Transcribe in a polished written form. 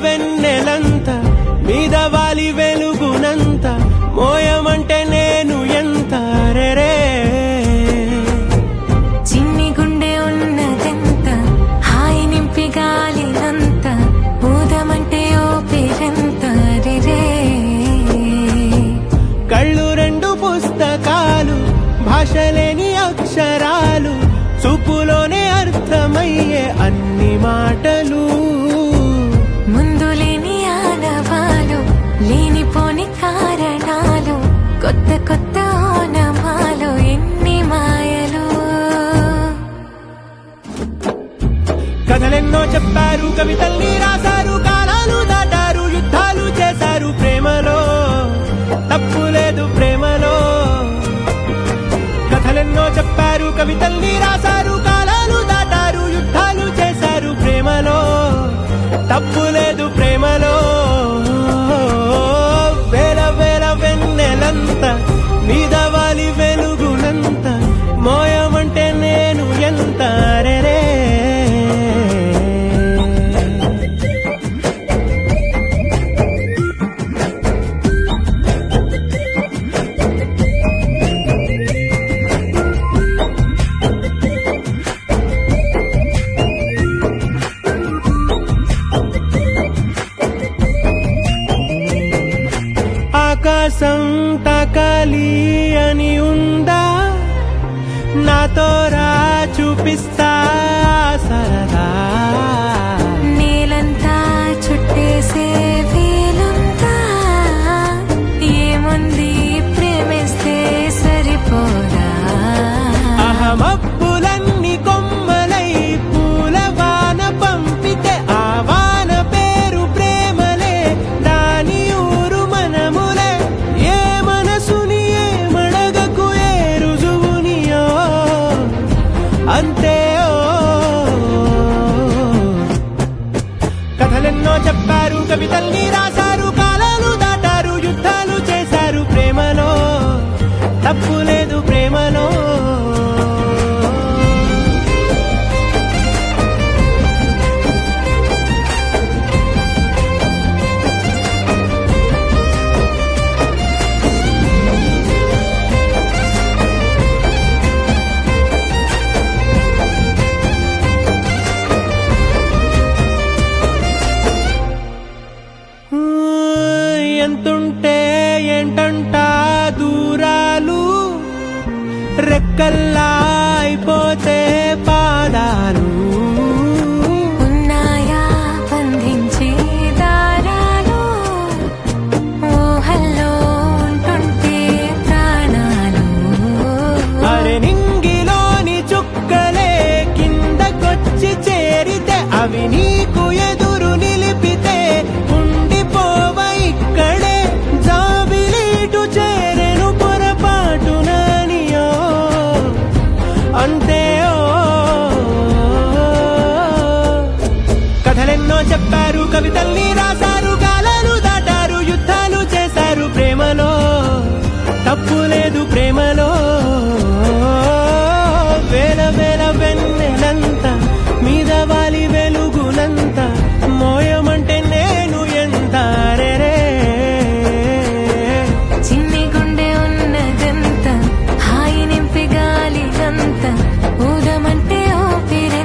వెన్నెలంత మీద వాలి వెలుగునంత మోయమంటే నేను ఎంత రే చిన్ని గుండె ఉన్నదెంత హాయి నింపి గాలినంత ఊదమంటే ఓపిరెంత రే కళ్ళు రెండు పుస్తకాలు భాషలేని అక్షరాలు చూపులోనే అర్థమయ్యే అన్ని మాటలు ముందులేని ఆనవాలు లేనిపోని కారణాలు కొత్త కొత్త ఓనమాలు ఎన్ని మాయలు కథలెన్నో చెప్పారు కవితల్ని రాశారు కాలాలు దాటారు యుద్ధాలు చేశారు ప్రేమలో తప్పు లేదు ప్రేమలో కథలెన్నో చెప్పారు కవితల్ని రాశారు కాలాలు దాటారు యుద్ధాలు చేశారు ప్రేమలో తప్పు లేదు ప్రేమలో వేల వేల వెన్నెలంత మీద వాలి వెలుగునంత మోయమంటే నేను ఎంత రే ఆకాశం తాకాలి అని ఉందా నాతో రా చూపిస్తా సరదా నేలంతా చుట్టేసే వీలుందా ఏముంది ప్రేమిస్తే సరిపోదా అహమప్పులన్నీ కొమ్మలై పూల వాన పంపితే ఆ వాన పేరు ప్రేమలే దాని ఊరు మనములే ఏ మనసుని ఏ మడగకు ఏ రుజువునియో అంతే కథలెన్నో చెప్పారు కవితల్ని రాశారు కాలాలు దాటారు యుద్ధాలు చేశారు ప్రేమలో తప్పు లేదు ప్రేమలో ఎంతుంటే ఏంటంట దూరాలు రెక్కల్లా అయిపోతే పాదాలు ఉన్నాయా బంధించే దారాలు ఊహల్లో ఉంటుంటే ప్రాణాలు అరే నింగిలోని చుక్కలే కిందకొచ్చి చేరితే అవి నీకు ఎదురు నిలిపితే ఉండిపోవ ఇక్కడే జాబిలీటు చేరెను పొరపాటు నానియో అంతే కథలెన్నో చెప్పారు కవితల్ని రాశారు కాలాలు దాటారు యుద్ధాలు చేశారు ప్రేమలో తప్పు లేదు ప్రేమలో